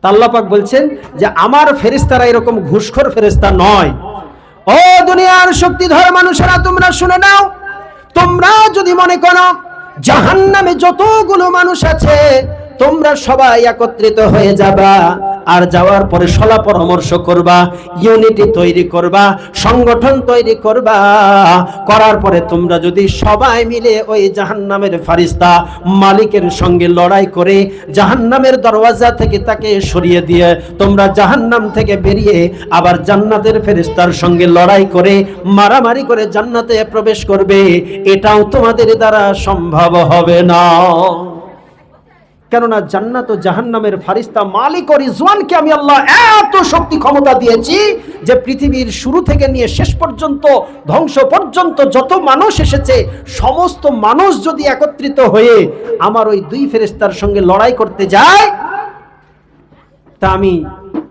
[SPEAKER 1] তা আল্লাহ পাক বলছেন যে আমার ফেরেশতারা এরকম ঘুষখোর ফেরেশতা নয়। ও দুনিয়ার শক্তিধর মানুষেরা, তোমরা শুনে নাও, তোমরা যদি মনে করো জাহান্নামে যতগুলো মানুষ আছে তোমরা সবাই একত্রিত হয়ে যাবা, আর যাওয়ার পরে সলা পরামর্শ করবা, ইউনিটি তৈরি করবা, সংগঠন তৈরি করবা, করার পরে তোমরা যদি সবাই মিলে ওই জাহান্নামের ফেরেশতা মালিকের সঙ্গে লড়াই করে জাহান্নামের দরওয়াজা থেকে তাকে সরিয়ে দিয়ে তোমরা জাহান্নাম থেকে বেরিয়ে আবার জান্নাতের ফেরেশতার সঙ্গে লড়াই করে মারামারি করে জান্নাতে প্রবেশ করবে, এটাও তোমাদের দ্বারা সম্ভব হবে না। কেননা জান্নাত ও জাহান্নামের ফেরেশতা মালিক ও রিজওয়ানকে আমি আল্লাহ এত শক্তি ক্ষমতা দিয়েছি যে পৃথিবীর শুরু থেকে নিয়ে শেষ পর্যন্ত, ধ্বংস পর্যন্ত যত মানুষ এসেছে, সমস্ত মানুষ যদি একত্রিত হয়ে আমার ওই দুই ফেরেশতার সঙ্গে লড়াই করতে যায়, তা আমি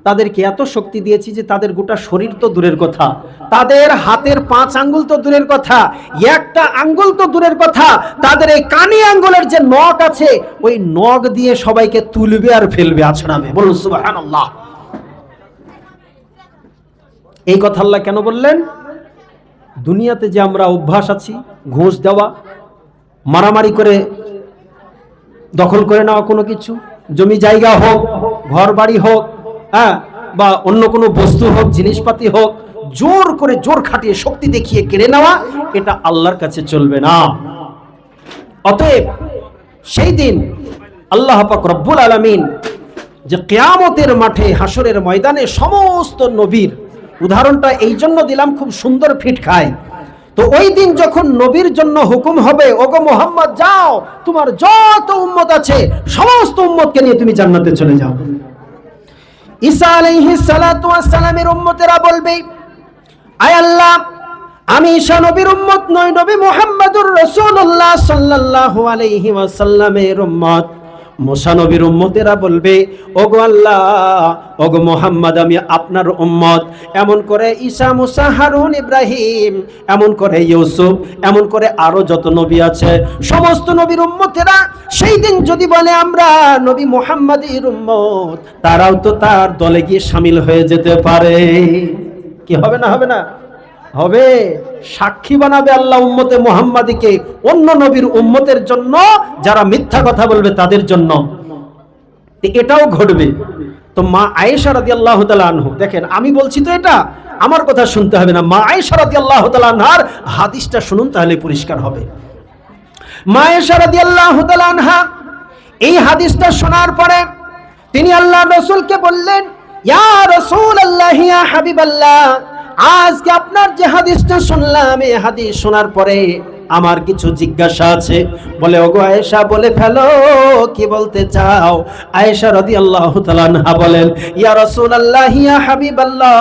[SPEAKER 1] তাদেরকে এত শক্তি দিয়েছি যে তাদের গোটা শরীর তো দূরের কথা, তাদের হাতের 5 আঙ্গুল তো দূরের কথা, একটা আঙ্গুল তো দূরের কথা, তাদের এই কানি আঙ্গুলের যে নখ আছে ওই নখ দিয়ে সবাইকে তুলবে আর ফেলবে, আছড়াবে। বলুন সুবহানাল্লাহ। এই কথা আল্লাহ কেন বললেন? দুনিয়াতে যে আমরা অভ্যাস আছি ঘুষ দেওয়া, মারামারি করে দখল করে নেওয়া, কোনো কিছু জমি জায়গা হোক, ঘর বাড়ি হোক, হ্যাঁ, বা অন্য কোনো বস্তু হোক, জিনিসপাতি হোক, জোর করে জোর খাটিয়ে শক্তি দেখিয়ে কেড়ে নেওয়া, এটা আল্লাহর কাছে চলবে না। অতএব সেই দিন আল্লাহ পাক রব্বুল আলামিন যে কিয়ামতের মাঠে হাসরের ময়দানে সমস্ত নবীর উদাহরণটা এই জন্য দিলাম, খুব সুন্দর ফিট খায়। তো ওই দিন যখন নবীর জন্য হুকুম হবে, ওগো মুহাম্মদ যাও, তোমার যত উম্মত আছে সমস্ত উম্মতকে নিয়ে তুমি জান্নাতে চলে যাও। ঈসা আলাইহিস সালাতু ওয়াস সালামের উম্মতেরা বলবে, আয় আল্লাহ, আমি ঈসা নবীর উম্মত নই, নবী মুহাম্মদুর রাসূলুল্লাহ সাল্লাল্লাহু আলাইহি ওয়াসাল্লামের উম্মত। মুসা নবীর উম্মতেরা বলবে, ওগো আল্লাহ, ওগো মুহাম্মদ, আমি আপনার উম্মত। এমন করে ঈসা, মুসা, হারুন, ইব্রাহিম, এমন করে ইউসুফ, এমন করে আরো যত নবী আছে সমস্ত নবীর উম্মতেরা সেই দিন যদি বলে আমরা নবী মুহাম্মদের উম্মত, তারাও তো তার দলে গিয়ে শামিল হয়ে যেতে পারে। কি হবে না? হবে না? হবে। সাক্ষী বানাবে আল্লাহ উম্মতে মুহাম্মাদীকে অন্য নবীর উম্মতের জন্য, যারা মিথ্যা কথা বলবে তাদের জন্য। এটাও ঘটবে। তো মা আয়েশা রাদিয়াল্লাহু তাআলা আনহু, দেখেন আমি বলছি তো, এটা আমার কথা শুনতে হবে না, মা আয়েশা রাদিয়াল্লাহু তাআলা আনহার হাদিসটা শুনুন, তাহলে পরিষ্কার হবে। মা আয়েশা রাদিয়াল্লাহু তাআলা আনহা এই হাদিসটা শোনার পরে তিনি আল্লাহর রাসূলকে বললেন, ইয়া রাসূলুল্লাহ, ইয়া হাবিবাল্লাহ, আজকে আপনার যে হাদিসটা শুনলাম, এই হাদিস শোনার পরে আমার কিছু জিজ্ঞাসা আছে। বলে, ওগো আয়েশা, বলে ফেলো, কি বলতে চাও? আয়েশা রাদিয়াল্লাহু তাআলা আনহা বলেন, ইয়া রাসূলুল্লাহ, ইয়া হাবিবাল্লাহ,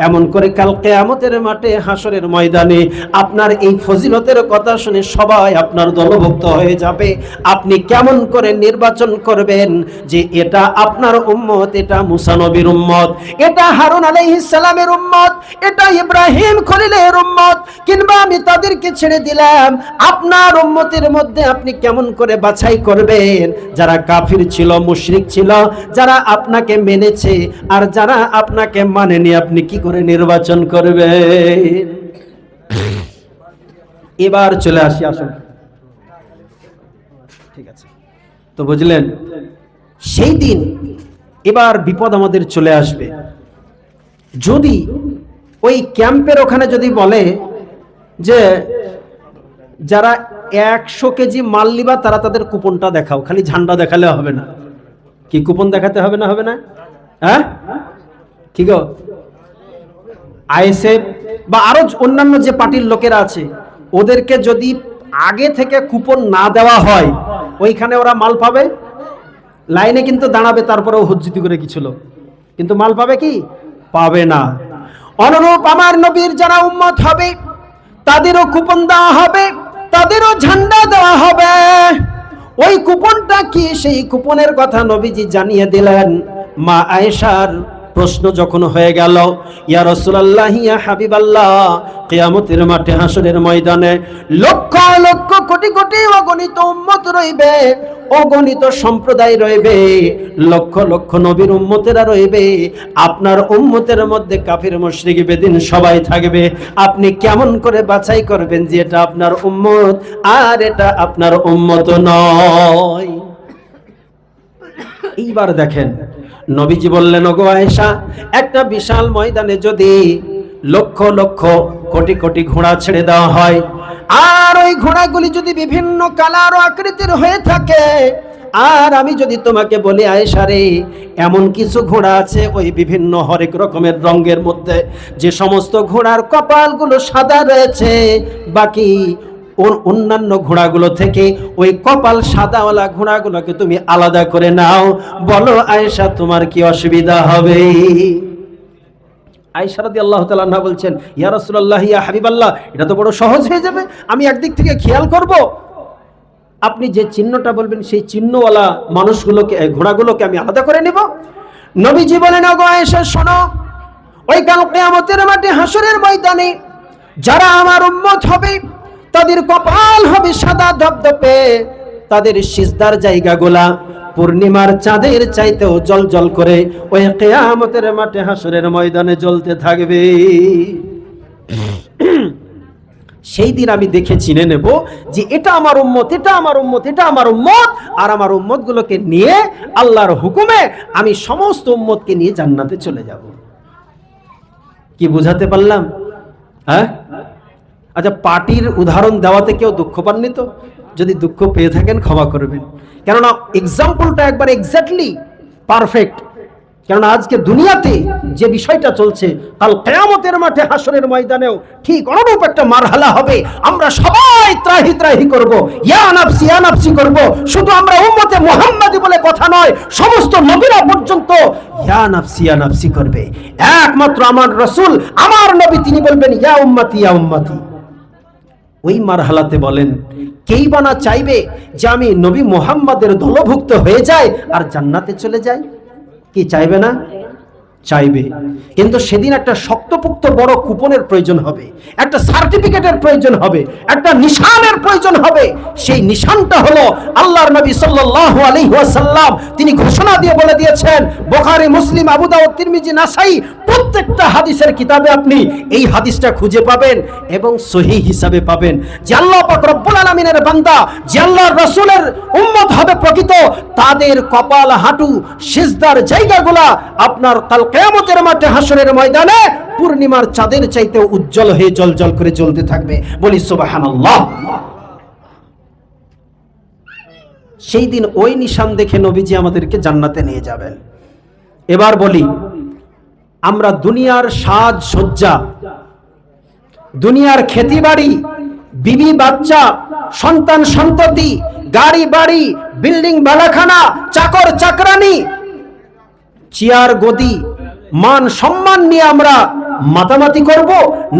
[SPEAKER 1] এমন করে কাল কিয়ামতের মাঠে হাসরের ময়দানে আপনার এই ফজিলতের কথা শুনে সবাই আপনার দলভুক্ত হয়ে যাবে। আপনি কেমন করে নির্বাচন করবেন যে এটা আপনার উম্মত, এটা মুসা নবীর উম্মত, এটা হারুন আলাইহিস সালামের উম্মত, এটা ইব্রাহিম খলিলের উম্মত, কিংবা আমি তাদেরকে ছেড়ে দিলাম, আপনার উম্মতের মধ্যে আপনি কেমন করে বাছাই করবেন? যারা কাফির ছিল, মুশরিক ছিল, যারা আপনাকে মেনেছে আর যারা আপনাকে মানেনি, আপনি কি করে নির্বাচন করবেন? এবার চলে আসি, আসুন, ঠিক আছে তো, বুঝলেন? সেই দিন এবার বিপদ আমাদের চলে আসবে। যদি ওই ক্যাম্পের ওখানে যদি বলে যে যারা 100 কেজি মাল নিবা তারা তাদের কুপনটা দেখাও, খালি ঝান্ডা দেখালে হবে না, কি কুপন দেখাতে হবে না? হবে না? হ্যাঁ, কি গো? আইএসএফ বা আরো অন্যান্য যে পার্টির লোকেরা আছে, ওদেরকে যদি আগে থেকে কুপন না দেওয়া হয়, ওইখানে ওরা মাল পাবে, লাইনে কিন্তু দাঁড়াবে, তারপরেও হুজ্জুতি করে কিছু লোক, কিন্তু মাল পাবে কি? পাবে না। অনুরূপ আমার নবীর যারা উম্মত হবে তাদেরও কুপন দেওয়া হবে, তাদেরও ঝান্ডা দেওয়া হবে। ওই কুপনটা কি? সেই কুপনের কথা নবীজি জানিয়ে দিলেন। মা আয়েশার প্রশ্ন যখন হয়ে গেল, ইয়া রাসূলুল্লাহ, ইয়া হাবিবাল্লাহ, কিয়ামতের মাঠে হাসরের ময়দানে লক্ষ লক্ষ কোটি কোটি অগণিত উম্মত রইবে, অগণিত সম্প্রদায় রইবে, লক্ষ লক্ষ নবীর উম্মতেরা রইবে, আপনার উম্মতের মধ্যে কাফির মুশরিক বেদিন সবাই থাকবে। আপনি কেমন করে বাছাই করবেন যে এটা আপনার উম্মত আর এটা আপনার উম্মত নয়? এইবার দেখেন, নবীজি বললেন, ওগো আয়েশা, একটা বিশাল ময়দানে যদি লক্ষ লক্ষ কোটি কোটি ঘোড়া ছেড়ে দেওয়া হয়, আর ওই ঘোড়াগুলি যদি বিভিন্ন কালার ও আকৃতির হয়ে থাকে, আর আমি যদি তোমাকে বলি, আয়েশা রে, এমন কিছু ঘোড়া আছে ওই বিভিন্ন হরেক রকমের রঙের মধ্যে, যে সমস্ত ঘোড়ার কপালগুলো সাদা রয়েছে, বাকি অন্যান্য ঘোড়াগুলো থেকে ওই কপাল সাদাওয়ালা ঘোড়াগুলোকে তুমি আলাদা করে নাও, বলো আয়েশা তোমার কি অসুবিধা হবে? আয়েশা রাদিয়াল্লাহু তাআলা আনহা বলছেন, ইয়া রাসূলুল্লাহ, ইয়া হাবিবাল্লাহ, এটা তো বড় সহজ হয়ে যাবে, আমি একদিক থেকে খেয়াল করব, আপনি যে চিহ্নটা বলবেন সেই চিহ্নওয়ালা মানুষগুলোকে, ঘোড়াগুলোকে আমি আলাদা করে নেব। নবীজি বলেন, ওগো আয়েশা শোনো, ওই কাল কিয়ামতের মাঠে হাসরের ময়দানে যারা আমার উম্মত হবে তাদের কপাল হবে সাদা ধবধবে, তাদের সিজদার জায়গাগুলা পূর্ণিমার চাঁদের চাইতেও জলজল করে ওই কিয়ামতের মাঠে হাসরের ময়দানে জ্বলতে থাকবে। সেই দিন আমি দেখে চিনে নেব যে এটা আমার উম্মত, এটা আমার উম্মত, এটা আমার উম্মত, আর আমার উম্মতগুলোকে নিয়ে আল্লাহর হুকুমে আমি সমস্ত উম্মতকে নিয়ে জান্নাতে চলে যাব। কি বুঝাতে পারলাম? হ্যাঁ, আচ্ছা, পার্টির উদাহরণ দেওয়াতে কেউ দুঃখ পাননি তো? যদি দুঃখ পেয়ে থাকেন ক্ষমা করবেন, কেননা এক্সাম্পলটা একবার এক্স্যাক্টলি পারফেক্ট। কেননা আজকে দুনিয়াতে যে বিষয়টা চলছে, কাল কিয়ামতের মাঠে হাসরের ময়দানেও ঠিক অনুরূপ একটা মারহালা হবে। আমরা সবাই ত্রাহি ত্রাহি করব, ইয়া নাফসি করব। শুধু আমরা উম্মতে মুহাম্মাদি বলে কথা নয়, সমস্ত নবীরা পর্যন্ত ইয়া নাফসি করবে। একমাত্র আমার রাসূল, আমার নবী, তিনি বলবেন ইয়া উম্মতি, ইয়া উম্মতি। ওই মারহালাতে বলেন, কেই বানা চাইবে যে আমি নবী মুহাম্মাদের দলভুক্ত হয়ে যাই আর জান্নাতে চলে যাই? কি চাইবে না? চাইবে, কিন্তু সেদিন একটা শক্তপোক্ত বড় কুপনের প্রয়োজন হবে, একটা সার্টিফিকেটের প্রয়োজন হবে, একটা নিশানের প্রয়োজন হবে। সেই নিশানটা হলো আল্লাহর নবী সাল্লাল্লাহু আলাইহি ওয়াসাল্লাম তিনি ঘোষণা দিয়ে বলে দিয়েছেন, বুখারী, মুসলিম, আবু দাউদ, তিরমিজি, নাসাই প্রত্যেকটা হাদিসের কিতাবে আপনি এই হাদিসটা খুঁজে পাবেন এবং সহিহ হিসাবে পাবেন যে আল্লাহ পাক রব্বুল আলামিনের বান্দা, যে আল্লাহর রাসূলের উম্মত হবে প্রকৃত, তাদের কপাল, হাঁটু, সিজদার জায়গাগুলা আপনার কাল কিয়ামতের মাঠে, হাসরের ময়দানে পূর্ণিমার চাঁদের চাইতে উজ্জ্বল হয়ে জ্বলজ্বল করে জ্বলতে থাকবে। বলি সুবহানাল্লাহ। সেই দিন ওই নিশান দেখে নবীজি আমাদেরকে জান্নাতে নিয়ে যাবেন। এবার বলি, আমরা দুনিয়ার সাজ সজ্জা, দুনিয়ার খেতিবাড়ি, বিবি বাচ্চা, সন্তান সন্ততি, গাড়ি বাড়ি, বিল্ডিং বালাখানা, চাকর চাকরানি, চেয়ার গদি, মান সম্মান নিয়ে আমরা মাতামাতি করব,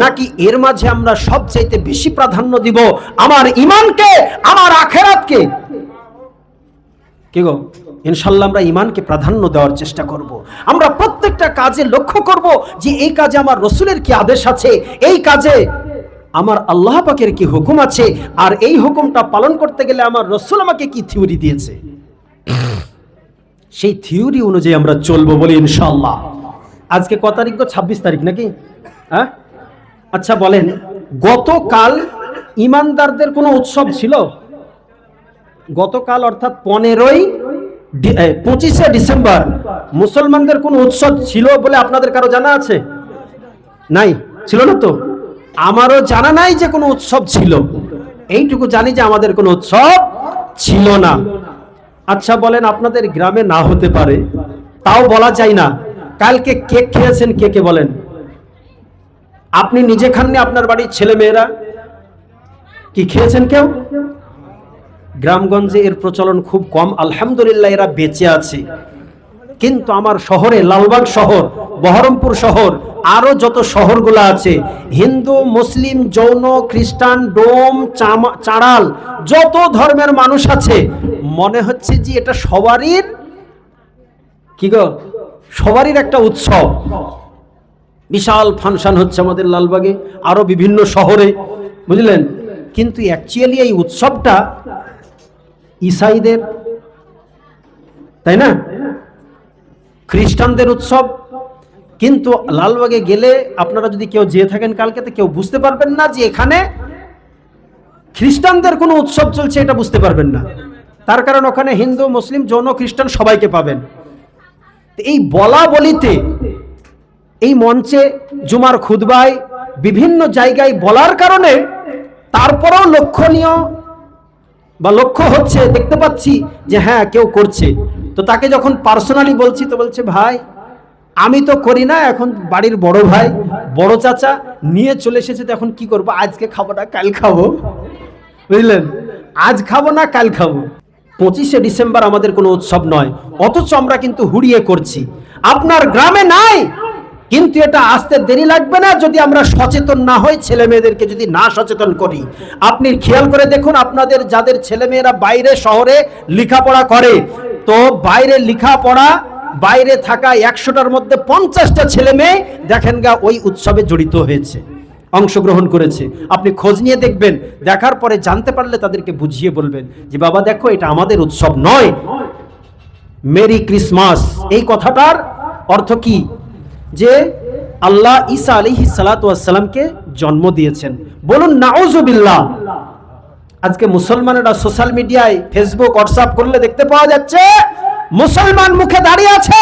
[SPEAKER 1] নাকি এর মাঝে আমরা সবচাইতে বেশি প্রাধান্য দিব আমার ঈমানকে, আমার আখিরাতকে? কি গো, ইনশাআল্লাহ আমরা ঈমানকে প্রাধান্য দেওয়ার চেষ্টা করব। আমরা প্রত্যেকটা কাজে লক্ষ্য করব যে এই কাজে আমার রাসূলের কি আদেশ আছে, এই কাজে আমার আল্লাহ পাকের কি হুকুম আছে, আর এই হুকুমটা পালন করতে গেলে আমার রাসূল আমাকে কি থিওরি দিয়েছে, সেই থিওরি অনুযায়ী আমরা চলবো। বলি ইনশাআল্লাহ। আজকে কত তারিখ? 26 তারিখ নাকি? হ্যাঁ, আচ্ছা বলেন, গতকাল ইমানদারদের কোনো উৎসব ছিল? গতকাল অর্থাৎ 25শে ডিসেম্বর মুসলমানদের কোনো উৎসব ছিল বলে আপনাদের কারো জানা আছে? নাই, ছিল না তো? আমারও জানা নাই যে কোনো উৎসব ছিল। এইটুকু জানি যে আমাদের কোনো উৎসব ছিল না। আচ্ছা বলেন, আপনাদের গ্রামে না হতে পারে, তাও বলা যায় না, কালকে কেক খেয়েছেন কে কে বলেন? আপনি নিজে খাননি, আপনার বাড়ির ছেলে মেয়েরা কি খেয়েছেন কেউ? গ্রামগঞ্জে এর প্রচলন খুব কম, আলহামদুলিল্লাহ এরা বেঁচে আছে। কিন্তু আমার শহরে, লালবাগ শহর, বহরমপুর শহর, আরো যত শহরগুলো আছে, হিন্দু, মুসলিম, জৈন, খ্রিস্টান, ডোম, চাড়াল, যত ধর্মের মানুষ আছে, মনে হচ্ছে যে এটা সবারই কি গো, সবারই একটা উৎসব। বিশাল ফাংশন হচ্ছে আমাদের লালবাগে, আরো বিভিন্ন শহরে, বুঝলেন? কিন্তু অ্যাকচুয়ালি এই উৎসবটা ঈসাইদের, তাই না? খ্রিস্টানদের উৎসব। কিন্তু লালবাগে গেলে আপনারা যদি কেউ যেয়ে থাকেন কালকে, তো কেউ বুঝতে পারবেন না যে এখানে খ্রিস্টানদের কোনো উৎসব চলছে, এটা বুঝতে পারবেন না। তার কারণ ওখানে হিন্দু, মুসলিম, জৈন, খ্রিস্টান সবাইকে পাবেন। এই বলা বলিতে, এই মঞ্চে, জুমার খুতবায়, বিভিন্ন জায়গায় বলার কারণে তারপরেও লক্ষণীয় বা লক্ষ্য হচ্ছে, দেখতে পাচ্ছি যে হ্যাঁ কেউ করছে, তো তাকে যখন পার্সোনালি বলছি তো বলছে ভাই আমি তো করি না, এখন বাড়ির বড় ভাই, বড় চাচা নিয়ে চলে এসেছে, তো এখন কি করবো, আজকে খাবো না কাল খাবো, বুঝলেন? আজ খাবো না কাল খাবো। 25শে ডিসেম্বর আমাদের কোনো উৎসব নয়, অথচ আমরা কিন্তু হুড়িয়ে করছি। আপনার গ্রামে নাই, কিন্তু এটা আসতে দেরি লাগবে না যদি আমরা সচেতন না হই, ছেলে মেয়েদেরকে যদি না সচেতন করি। আপনি খেয়াল করে দেখুন, আপনাদের যাদের ছেলে মেয়েরা বাইরে শহরে লেখাপড়া করে, তো বাইরে লেখাপড়া, বাইরে থাকা 100টার মধ্যে 50টা ছেলে মেয়ে দেখেন গা ওই উৎসবে জড়িত হয়েছে, অংশগ্রহণ করেছে। আপনি খোঁজ নিয়ে দেখবেন, দেখার পরে জানতে পারলে তাদেরকে বুঝিয়ে বলবেন যে বাবা দেখো এটা আমাদের উৎসব নয়। মেরি ক্রিসমাস, এই কথাটার অর্থ কি? যে আল্লাহ ঈসা আলাইহিস সালাতু ওয়াস সালামকে জন্ম দিয়েছেন। বলুন নাউজুবিল্লাহ। আজকে মুসলমানেরা সোশ্যাল মিডিয়ায়, ফেসবুক, হোয়াটসঅ্যাপ করলে দেখতে পাওয়া যাচ্ছে মুসলমান মুখে দাঁড়িয়ে আছে,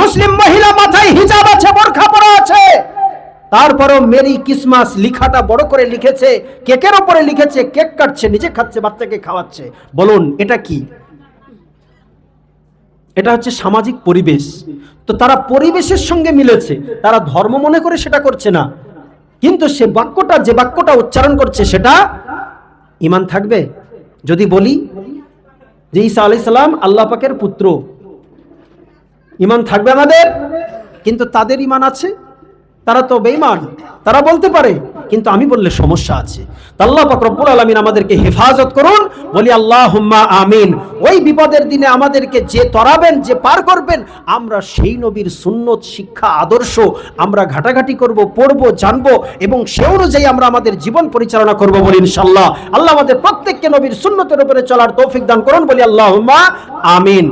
[SPEAKER 1] মুসলিম মহিলা মাথায় হিজাব আছে, বোরখা পরা আছে, তারপরেও মেরি ক্রিসমাস লেখাটা বড় করে লিখেছে, কেকের উপরে লিখেছে, কেক কাটছে, নিজে খাচ্ছে, বাচ্চাকে খাওয়াচ্ছে। বলুন এটা কি? এটা হচ্ছে সামাজিক পরিবেশ। তো তারা পরিবেশের সঙ্গে মিলেছে, তারা ধর্ম মনে করে সেটা করছে না, কিন্তু সে বাক্যটা, যে বাক্যটা উচ্চারণ করছে সেটা ঈমান থাকবে। যদি বলি যে ঈসা আলাইহিস সালাম আল্লাহ পাকের পুত্র, ঈমান থাকবে আমাদের? কিন্তু তাদের ঈমান আছে, তারা তো বেঈমান, তারা বলতে পারে, কিন্তু আমি বললে সমস্যা আছে। তা আল্লাহ পাক রব্বুল আলামিন আমাদেরকে হেফাজত করুন, বলি আল্লাহুম্মা আমিন। ওই বিপদের দিনে আমাদেরকে যে তরাবেন, যে পার করবেন, আমরা সেই নবীর সুন্নত শিক্ষা আদর্শ আমরা ঘাটাঘাটি করব, পড়বো, জানবো, এবং সে অনুযায়ী আমরা আমাদের জীবন পরিচালনা করব বলি ইনশাআল্লাহ। আল্লাহ আমাদের প্রত্যেককে নবীর সুন্নতের উপরে চলার তৌফিক দান করুন, বলি আল্লাহুম্মা আমিন।